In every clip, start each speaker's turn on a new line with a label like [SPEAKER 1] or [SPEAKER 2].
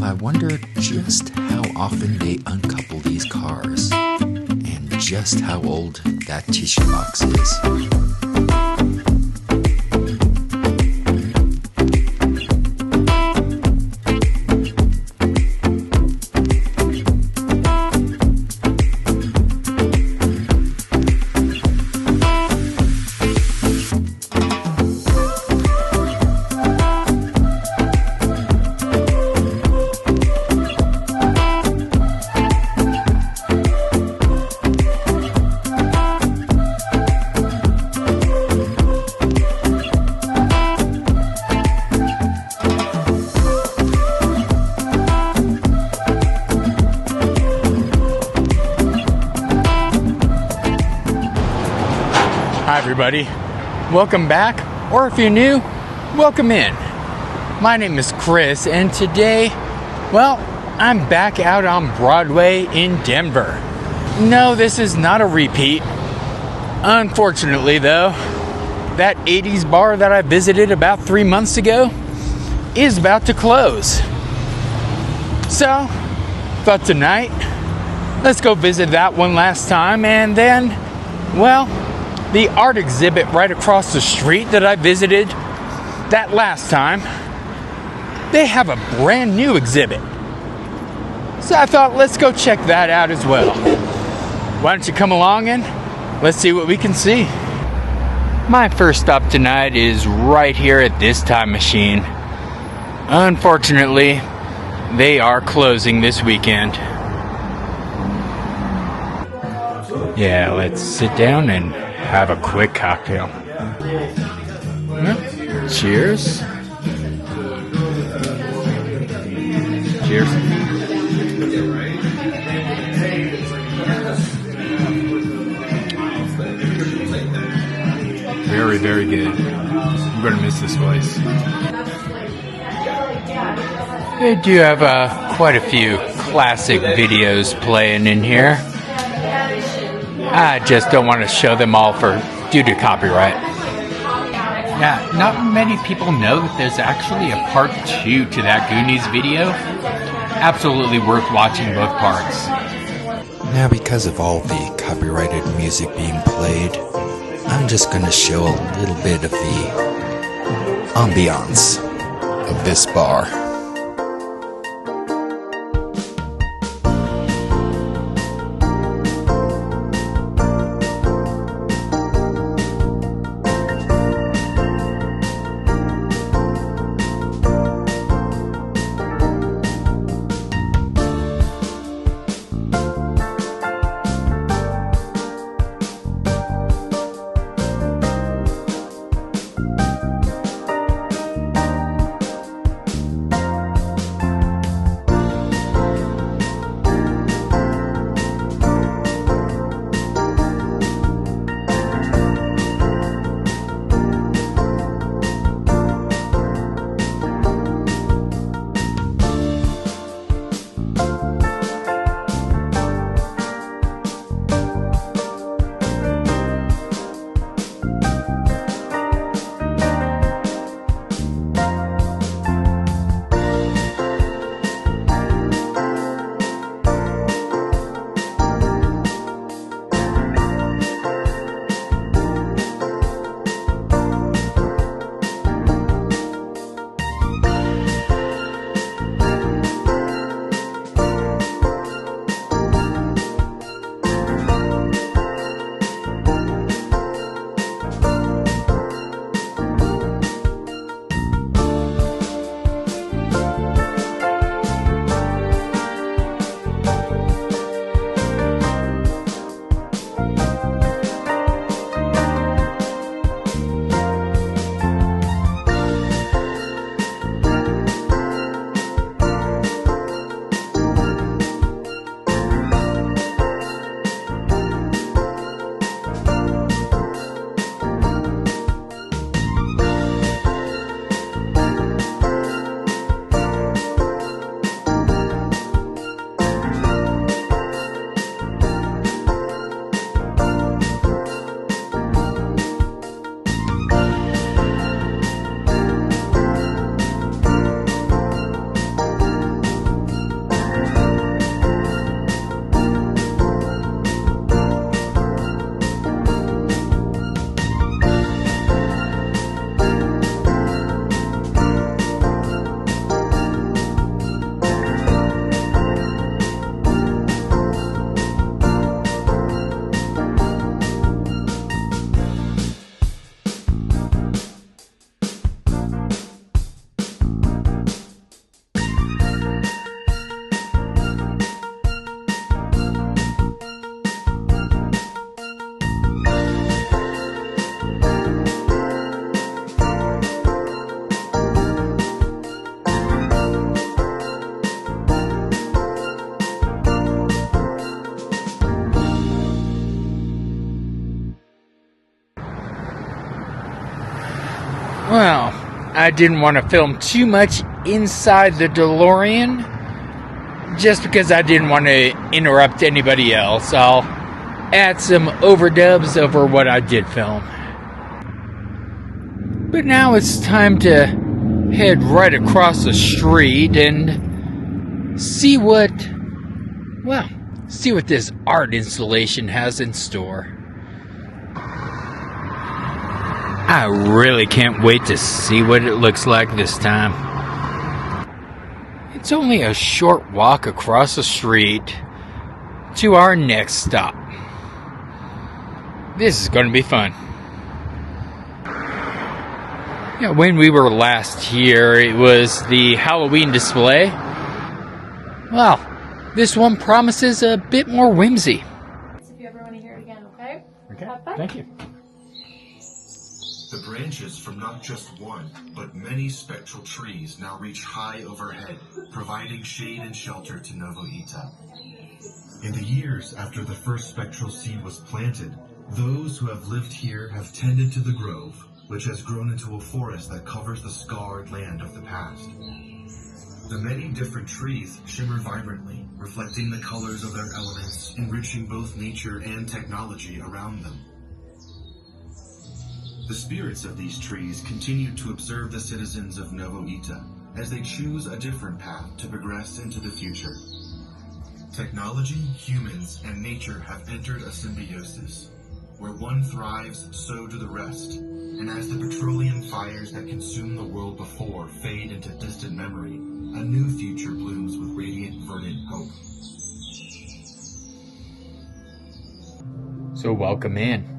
[SPEAKER 1] I wonder just how often they uncouple these cars, and just how old that tissue box is.
[SPEAKER 2] Hi everybody, welcome back, or if you're new, welcome in. My name is Chris, and today, well, I'm back out on Broadway in Denver. No, this is not a repeat. Unfortunately though, that 80s bar that I visited about 3 months ago is about to close. So, thought tonight, let's go visit that one last time, and then, well, the art exhibit right across the street that I visited that last time, they have a brand new exhibit. So I thought, let's go check that out as well. Why don't you come along and let's see what we can see. My first stop tonight is right here at this time machine. Unfortunately, they are closing this weekend. Yeah, let's sit down and have a quick cocktail. Cheers. Cheers. Very, very good. I'm going to miss this place. They do have quite a few classic videos playing in here. I just don't want to show them all due to copyright. Yeah, not many people know that there's actually a part 2 to that Goonies video. Absolutely worth watching both parts.
[SPEAKER 1] Now, because of all the copyrighted music being played, I'm just going to show a little bit of the ambiance of this bar.
[SPEAKER 2] I didn't want to film too much inside the DeLorean, just because I didn't want to interrupt anybody else. I'll add some overdubs over what I did film. But now it's time to head right across the street and see what this art installation has in store. I really can't wait to see what it looks like this time. It's only a short walk across the street to our next stop. This is going to be fun. Yeah, when we were last here, it was the Halloween display. Well, this one promises a bit more whimsy.
[SPEAKER 3] If you ever want to hear it again, okay?
[SPEAKER 2] Okay,
[SPEAKER 3] Have fun.
[SPEAKER 2] thank you.
[SPEAKER 4] The branches from not just one, but many spectral trees now reach high overhead, providing shade and shelter to Novo Ita. In the years after the first spectral seed was planted, those who have lived here have tended to the grove, which has grown into a forest that covers the scarred land of the past. The many different trees shimmer vibrantly, reflecting the colors of their elements, enriching both nature and technology around them. The spirits of these trees continue to observe the citizens of Novo Ita as they choose a different path to progress into the future. Technology, humans, and nature have entered a symbiosis. Where one thrives, so do the rest. And as the petroleum fires that consumed the world before fade into distant memory, a new future blooms with radiant, verdant hope.
[SPEAKER 2] So welcome in.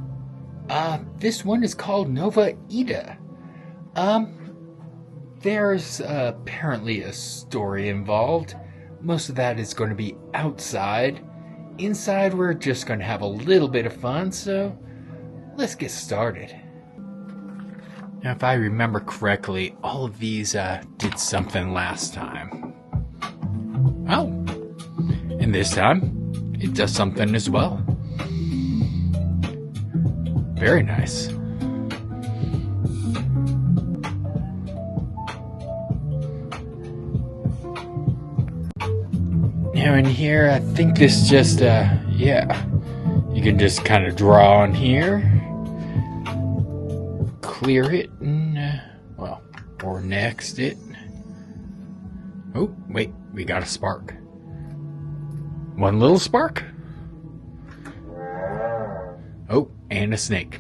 [SPEAKER 2] This one is called Novo Ita. There's apparently a story involved. Most of that is going to be outside. Inside, we're just going to have a little bit of fun, so let's get started. Now, if I remember correctly, all of these did something last time. Oh, and this time, it does something as well. Very nice. Now in here, I think this just, you can just kind of draw on here, clear it, and, or next it. Oh, wait, we got a spark. One little spark. Oh, and a snake.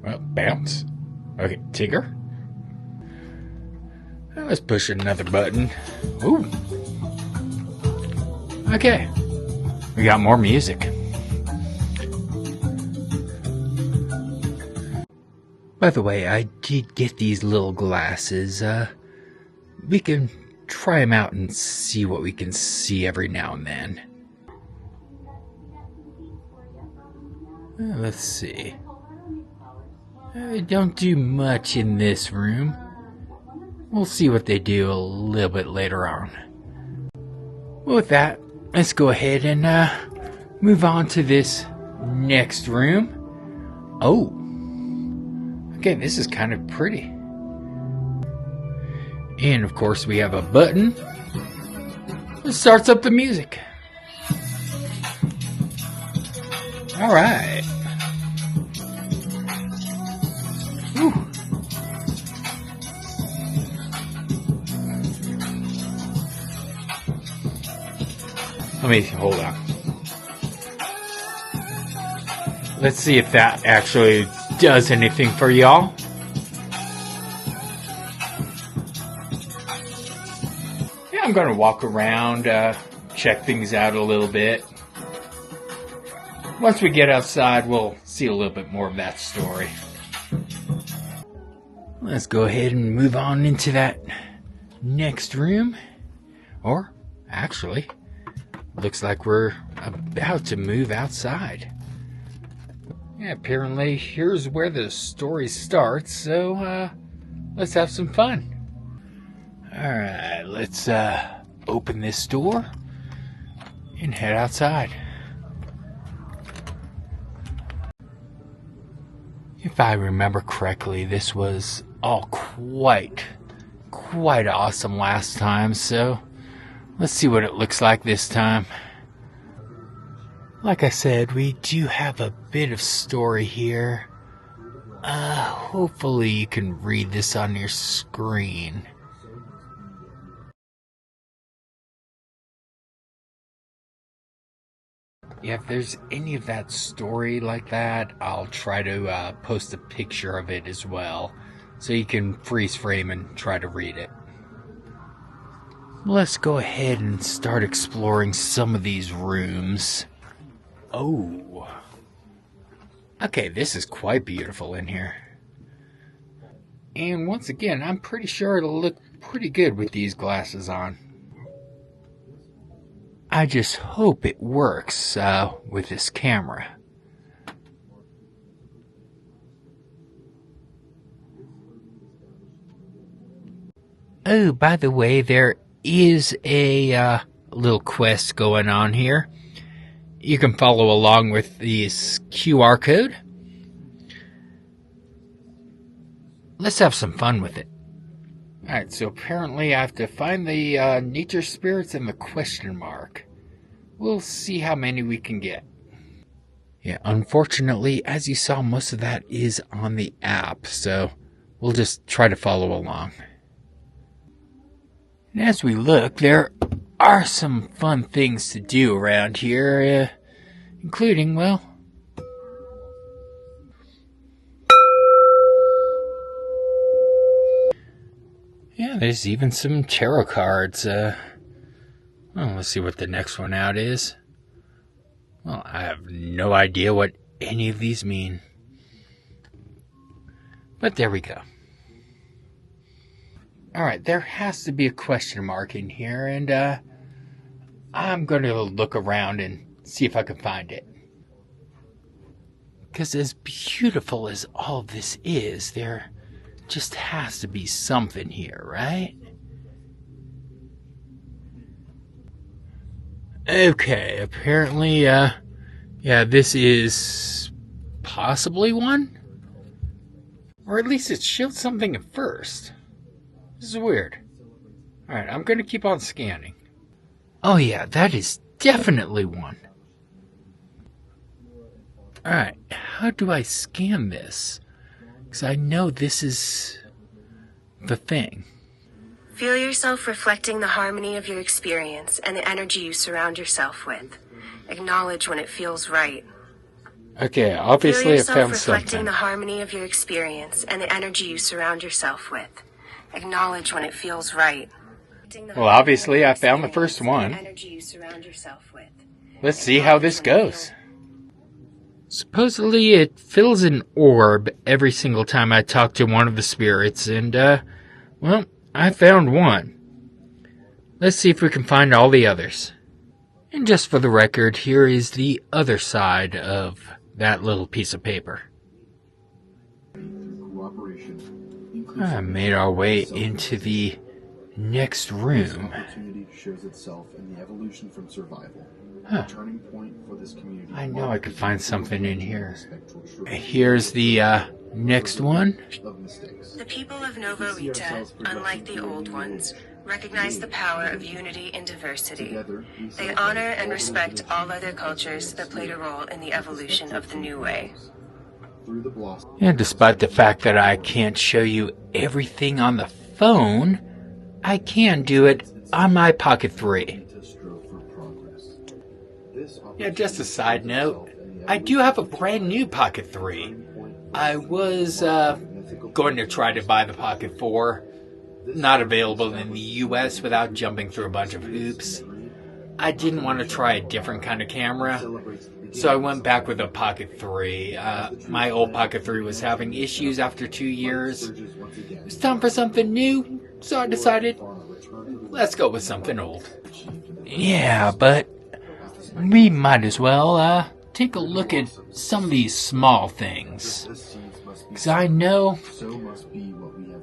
[SPEAKER 2] Well, bounce. Okay, Tigger. Let's push another button. Ooh. Okay. We got more music. By the way, I did get these little glasses. We can try them out and see what we can see every now and then. Let's see. I don't do much in this room. We'll see what they do a little bit later on. With that, let's go ahead and move on to this next room. Oh. Okay, this is kind of pretty. And of course we have a button that starts up the music. Alright. Let me hold on. Let's see if that actually does anything for y'all. Yeah, I'm going to walk around, check things out a little bit. Once we get outside, we'll see a little bit more of that story. Let's go ahead and move on into that next room. Or, actually, looks like we're about to move outside. Yeah, apparently here's where the story starts, so let's have some fun. Alright, let's open this door and head outside. If I remember correctly, this was all quite awesome last time, so let's see what it looks like this time. Like I said, we do have a bit of story here. Hopefully you can read this on your screen. Yeah, if there's any of that story like that, I'll try to post a picture of it as well, so you can freeze frame and try to read it. Let's go ahead and start exploring some of these rooms. Oh. Okay, this is quite beautiful in here. And once again, I'm pretty sure it'll look pretty good with these glasses on. I just hope it works with this camera. Oh, by the way, there is a little quest going on here. You can follow along with this QR code. Let's have some fun with it. Alright, so apparently I have to find the nature spirits and the question mark. We'll see how many we can get. Yeah, unfortunately, as you saw, most of that is on the app, so we'll just try to follow along. And as we look, there are some fun things to do around here, including, well, yeah, there's even some tarot cards. Well, let's see what the next one out is. Well, I have no idea what any of these mean. But there we go. Alright, there has to be a question mark in here, and I'm going to look around and see if I can find it. Because as beautiful as all this is, there just has to be something here, right? Okay, apparently, yeah, this is possibly one? Or at least it showed something at first. This is weird. Alright, I'm going to keep on scanning. Oh yeah, that is definitely one. Alright, how do I scan this? Because I know this is the thing.
[SPEAKER 5] Feel yourself reflecting the harmony of your experience and the energy you surround yourself with. Acknowledge when it feels right.
[SPEAKER 2] Okay, obviously I found something.
[SPEAKER 5] Feel yourself reflecting the harmony of your experience and the energy you surround yourself with. Acknowledge when it feels right.
[SPEAKER 2] Well, obviously I found the first one. Let's see how this goes. Supposedly it fills an orb every single time I talk to one of the spirits, and, well, I found one. Let's see if we can find all the others. And just for the record, here is the other side of that little piece of paper. I made our way into the next room. Huh. I know I could find something in here. Here's the next one.
[SPEAKER 5] The people of Novo Ita, unlike the old ones, recognize the power of unity in diversity. They honor and respect all other cultures that played a role in the evolution of the new way.
[SPEAKER 2] And despite the fact that I can't show you everything on the phone, I can do it on my Pocket 3. Yeah, just a side note, I do have a brand new Pocket 3. I was going to try to buy the Pocket 4, not available in the US without jumping through a bunch of hoops. I didn't want to try a different kind of camera, so I went back with a Pocket 3. My old Pocket 3 was having issues after 2 years. It was time for something new, so I decided, let's go with something old. Yeah, but we might as well take a look at some of these small things. Because I know,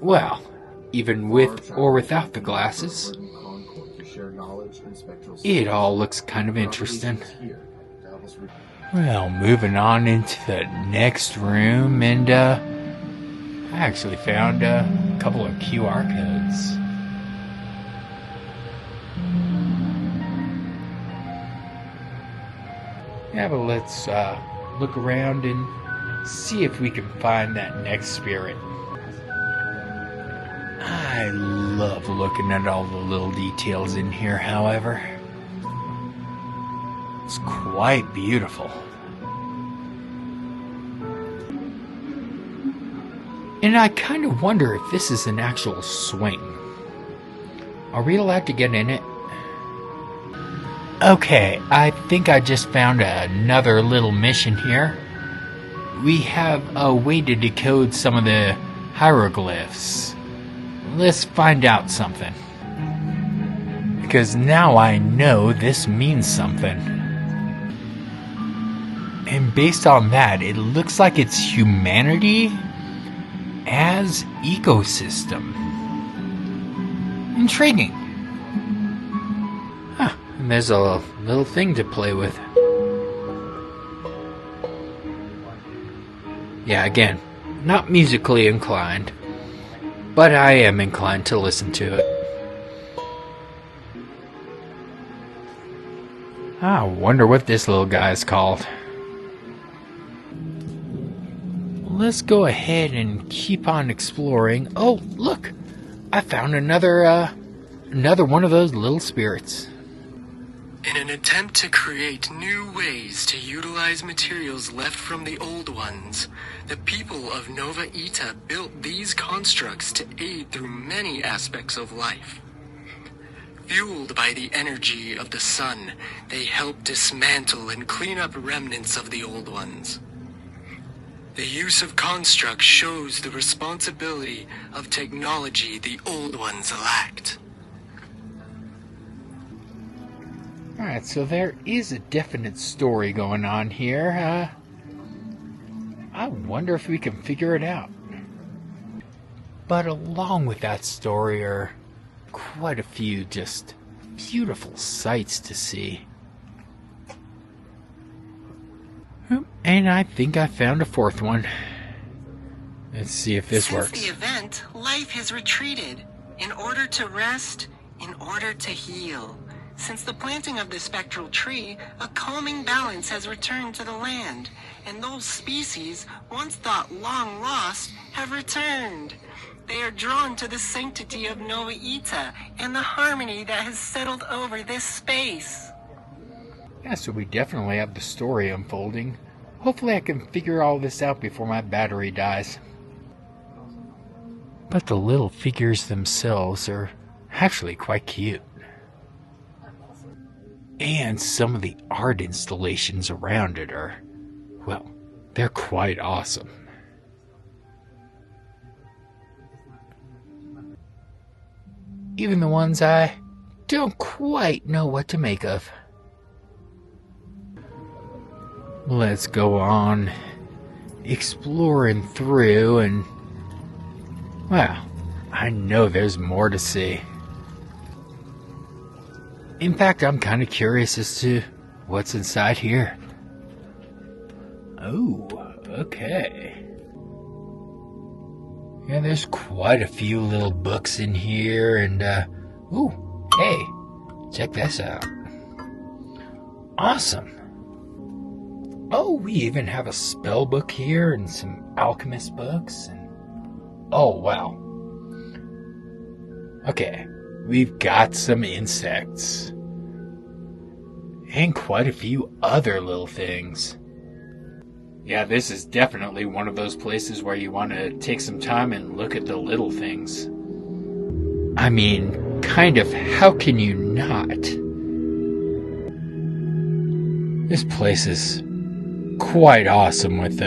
[SPEAKER 2] well, even with or without the glasses, it all looks kind of interesting. Well, moving on into the next room, and I actually found a couple of QR codes. Yeah, but let's look around and see if we can find that next spirit. I love looking at all the little details in here, however. It's quite beautiful. And I kind of wonder if this is an actual swing. Are we allowed to get in it? Okay, I think I just found another little mission here. We have a way to decode some of the hieroglyphs. Let's find out something. Because now I know this means something. And based on that, it looks like it's humanity as ecosystem. Intriguing. Huh, and there's a little thing to play with. Yeah, again, not musically inclined, but I am inclined to listen to it. I wonder what this little guy is called. Let's go ahead and keep on exploring. Oh, look! I found another one of those little spirits.
[SPEAKER 6] In an attempt to create new ways to utilize materials left from the old ones, the people of Novo Ita built these constructs to aid through many aspects of life. Fueled by the energy of the sun, they help dismantle and clean up remnants of the old ones. The use of constructs shows the responsibility of technology the old ones lacked.
[SPEAKER 2] Alright, so there is a definite story going on here. I wonder if we can figure it out. But along with that story are quite a few just beautiful sights to see. And I think I found a fourth one. Let's see if this works.
[SPEAKER 6] Since the event, life has retreated. In order to rest, in order to heal. Since the planting of the spectral tree, a calming balance has returned to the land, and those species, once thought long lost, have returned. They are drawn to the sanctity of Novo Ita and the harmony that has settled over this space.
[SPEAKER 2] Yeah, so we definitely have the story unfolding. Hopefully I can figure all this out before my battery dies. But the little figures themselves are actually quite cute. And some of the art installations around it are, well, they're quite awesome. Even the ones I don't quite know what to make of. Let's go on exploring through, and well, I know there's more to see. In fact, I'm kind of curious as to what's inside here. Oh, okay. Yeah, there's quite a few little books in here, and ooh, hey, check this out. Awesome. Oh, we even have a spell book here and some alchemist books, and oh wow. Okay, we've got some insects and quite a few other little things. Yeah, this is definitely one of those places where you want to take some time and look at the little things. I mean, kind of, how can you not? This place is quite awesome with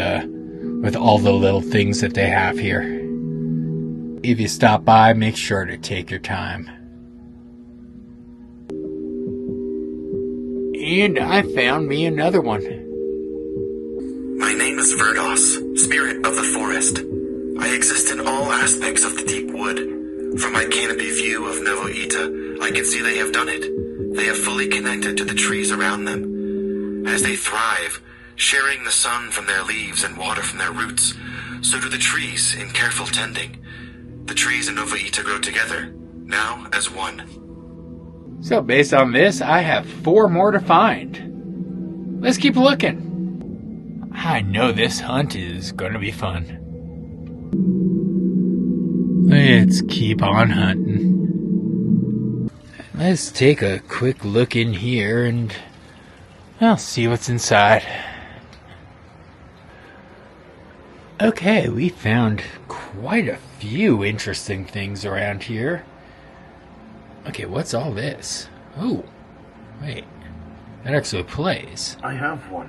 [SPEAKER 2] all the little things that they have here. If you stop by, make sure to take your time. And I found me another one.
[SPEAKER 7] My name is Verdos, spirit of the forest. I exist in all aspects of the deep wood. From my canopy view of Novo Ita, I can see they have done it. They have fully connected to the trees around them. As they thrive, Sharing the sun from their leaves and water from their roots, so do the trees in careful tending. The trees in Novo Ita grow together, now as one.
[SPEAKER 2] So based on this, I have 4 more to find. Let's keep looking. I know this hunt is going to be fun. Let's keep on hunting. Let's take a quick look in here and I'll see what's inside. Okay, we found quite a few interesting things around here. Okay, what's all this? Oh, wait. That actually plays.
[SPEAKER 8] I have one.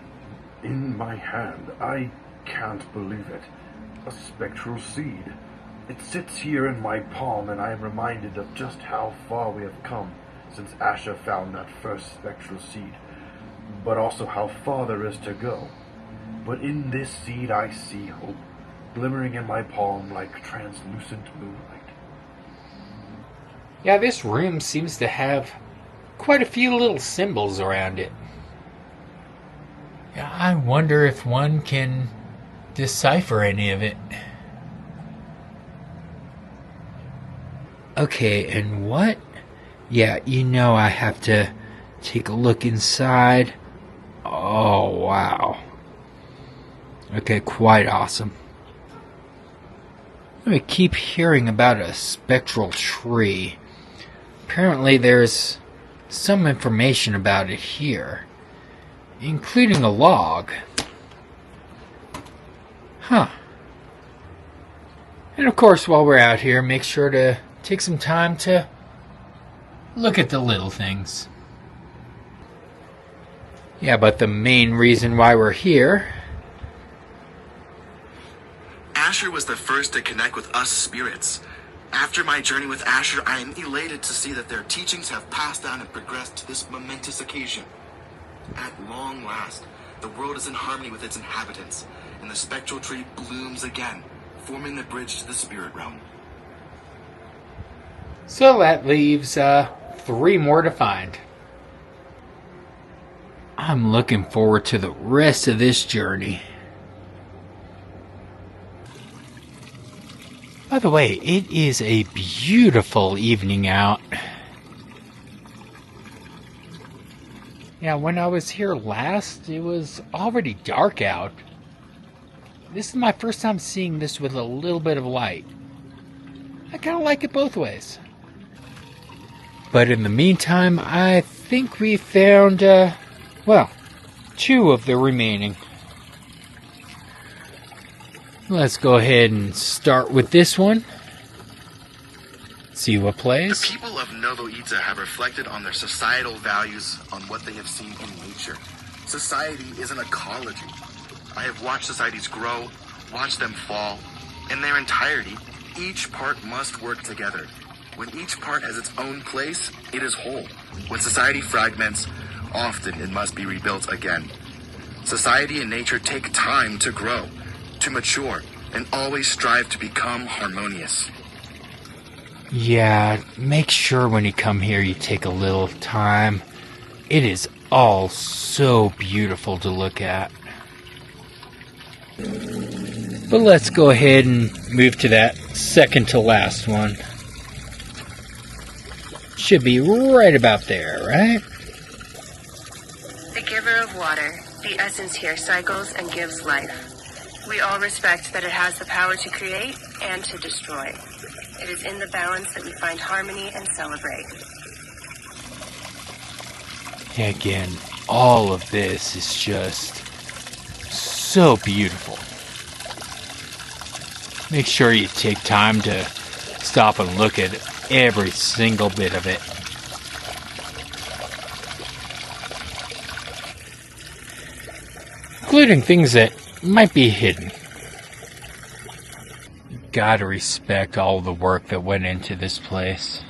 [SPEAKER 8] In my hand. I can't believe it. A spectral seed. It sits here in my palm, and I am reminded of just how far we have come since Asher found that first spectral seed, but also how far there is to go. But in this seed I see hope, glimmering in my palm like translucent moonlight.
[SPEAKER 2] Yeah, this room seems to have quite a few little symbols around it. Yeah, I wonder if one can decipher any of it. Okay, and what? Yeah, I have to take a look inside. Oh, wow. Okay, quite awesome. I keep hearing about a spectral tree. Apparently there's some information about it here, including a log. Huh. And of course, while we're out here, make sure to take some time to look at the little things. Yeah, but the main reason why we're here...
[SPEAKER 7] Asher was the first to connect with us spirits. After my journey with Asher, I am elated to see that their teachings have passed down and progressed to this momentous occasion. At long last, the world is in harmony with its inhabitants, and the spectral tree blooms again, forming the bridge to the spirit realm.
[SPEAKER 2] So that leaves 3 more to find. I'm looking forward to the rest of this journey. By the way, it is a beautiful evening out. Yeah, when I was here last, it was already dark out. This is my first time seeing this with a little bit of light. I kind of like it both ways. But in the meantime, I think we found, 2 of the remaining. Let's go ahead and start with this one. See what plays.
[SPEAKER 7] The people of Novo Ita have reflected on their societal values on what they have seen in nature. Society is an ecology. I have watched societies grow, watched them fall. In their entirety, each part must work together. When each part has its own place, it is whole. When society fragments, often it must be rebuilt again. Society and nature take time to grow, to mature, and always strive to become harmonious.
[SPEAKER 2] Yeah, make sure when you come here you take a little time. It is all so beautiful to look at. But let's go ahead and move to that second to last one. Should be right about there, right?
[SPEAKER 5] The giver of water, the essence here cycles and gives life. We all respect that it has the power to create and to destroy. It is in the balance that we find harmony and celebrate.
[SPEAKER 2] Again, all of this is just so beautiful. Make sure you take time to stop and look at every single bit of it. Including things that might be hidden. Gotta respect all the work that went into this place.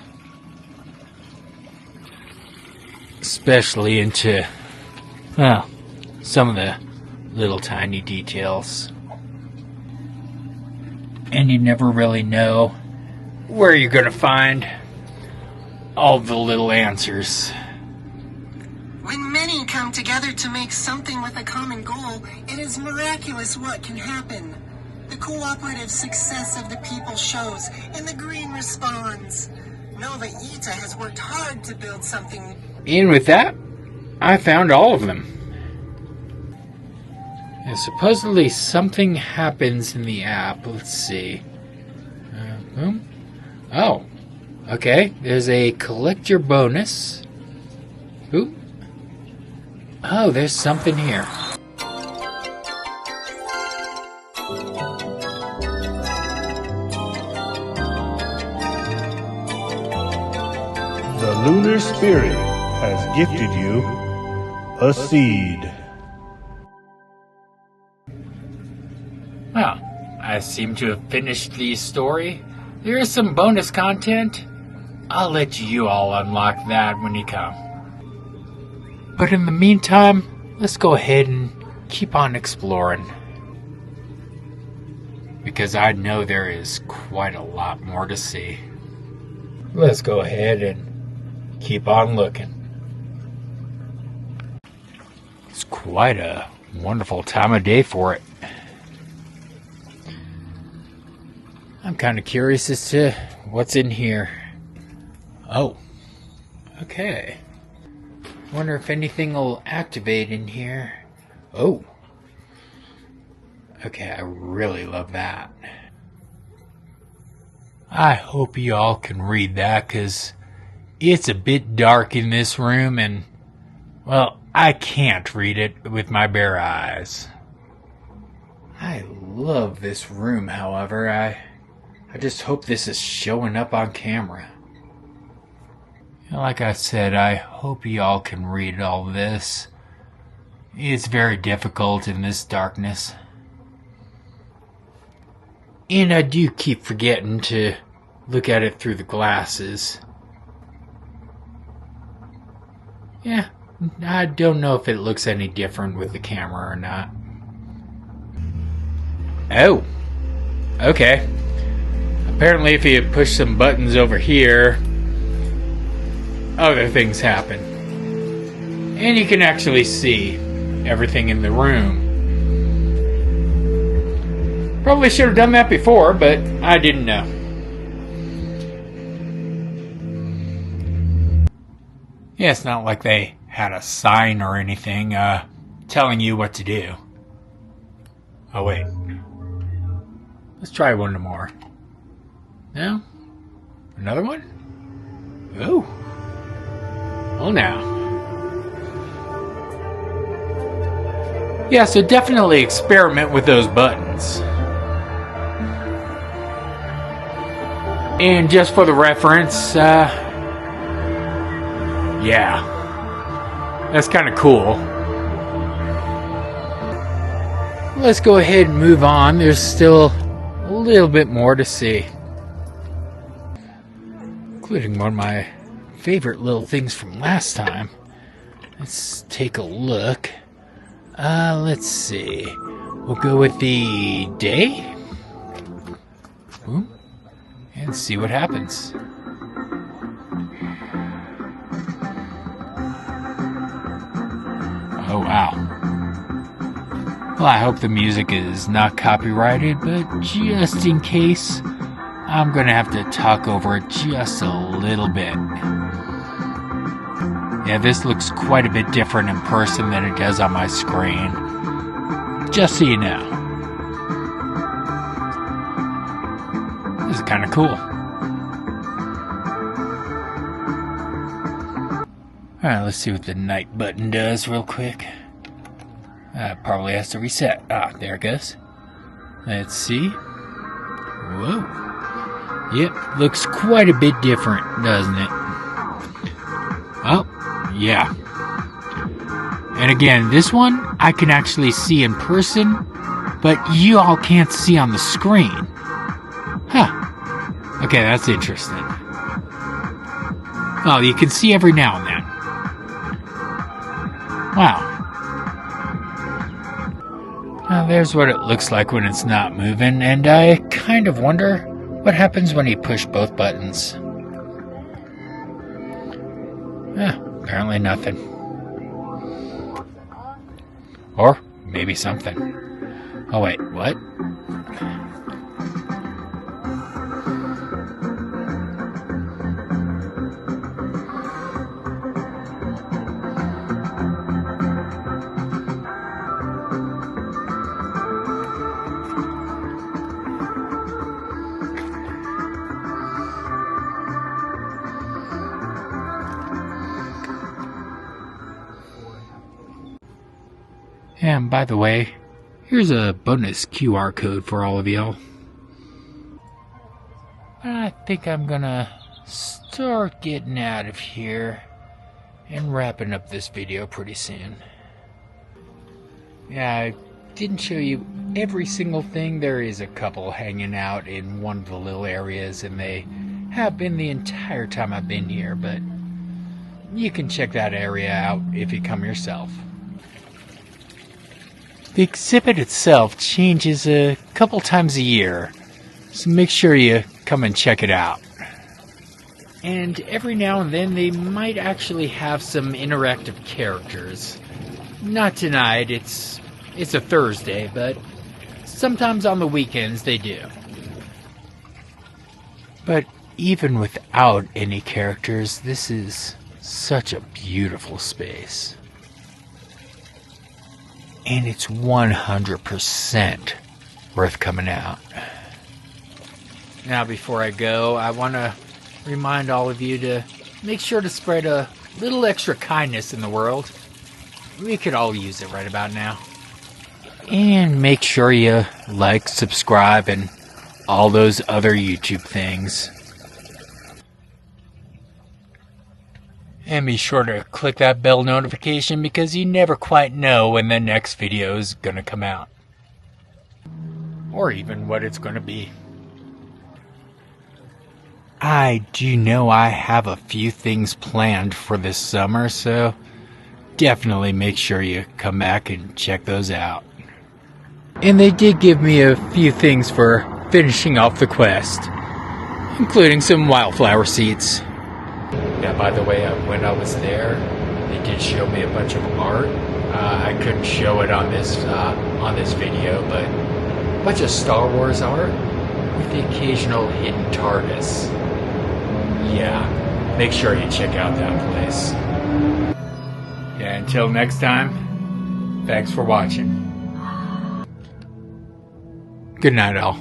[SPEAKER 2] Especially into, some of the little tiny details. And you never really know where you're gonna find all the little answers.
[SPEAKER 6] When many come together to make something with a common goal, it is miraculous what can happen. The cooperative success of the people shows, and the green responds. Nova Ita has worked hard to build something.
[SPEAKER 2] And with that, I found all of them. And supposedly something happens in the app. Let's see. Oh, okay. There's a collector bonus. Ooh. Oh, there's something here.
[SPEAKER 8] The lunar spirit has gifted you a seed.
[SPEAKER 2] Well, I seem to have finished the story. There is some bonus content. I'll let you all unlock that when you come. But in the meantime, let's go ahead and keep on exploring. Because I know there is quite a lot more to see. Let's go ahead and keep on looking. It's quite a wonderful time of day for it. I'm kind of curious as to what's in here. Oh, okay. Wonder if anything will activate in here. Oh. Okay, I really love that. I hope you all can read that, because it's a bit dark in this room and, well, I can't read it with my bare eyes. I love this room, however. I just hope this is showing up on camera. Like I said, I hope you all can read all this. It's very difficult in this darkness. And I do keep forgetting to look at it through the glasses. Yeah, I don't know if it looks any different with the camera or not. Oh, okay. Apparently if you push some buttons over here, other things happen. And you can actually see everything in the room. Probably should have done that before, but I didn't know. Yeah, it's not like they had a sign or anything telling you what to do. Oh, wait. Let's try one more. No? Another one? Oh. Oh, now. Yeah, so definitely experiment with those buttons. And just for the reference, yeah. That's kind of cool. Let's go ahead and move on. There's still a little bit more to see. Including one of my favorite little things from last time. Let's take a look. Let's see. We'll go with the day. Ooh. And see what happens. Oh, wow. Well, I hope the music is not copyrighted, but just in case, I'm going to have to talk over it just a little bit. Yeah, this looks quite a bit different in person than it does on my screen. Just so you know. This is kind of cool. Alright, let's see what the night button does real quick. Probably has to reset. Ah, there it goes. Let's see. Whoa. Yep, looks quite a bit different, doesn't it? Oh, yeah. And again, this one I can actually see in person, but you all can't see on the screen. Huh. Okay, that's interesting. Well, you can see every now and then. Wow. Now, there's what it looks like when it's not moving, and I kind of wonder what happens when you push both buttons. Apparently nothing. Or maybe something. Oh wait, what? And by the way, here's a bonus QR code for all of y'all. I think I'm gonna start getting out of here and wrapping up this video pretty soon. Yeah, I didn't show you every single thing. There is a couple hanging out in one of the little areas, and they have been the entire time I've been here, but you can check that area out if you come yourself. The exhibit itself changes a couple times a year, so make sure you come and check it out. And every now and then they might actually have some interactive characters. Not tonight, it's a Thursday, but sometimes on the weekends they do. But even without any characters, this is such a beautiful space. And it's 100% worth coming out. Now, before I go, I want to remind all of you to make sure to spread a little extra kindness in the world. We could all use it right about now. And make sure you like, subscribe, and all those other YouTube things. And be sure to click that bell notification because you never quite know when the next video is going to come out. Or even what it's going to be. I do know I have a few things planned for this summer, so definitely make sure you come back and check those out. And they did give me a few things for finishing off the quest, including some wildflower seeds. Yeah, by the way, when I was there, they did show me a bunch of art. I couldn't show it on this video, but a bunch of Star Wars art with the occasional hidden TARDIS. Yeah, make sure you check out that place. Yeah, until next time, thanks for watching. Good night, all.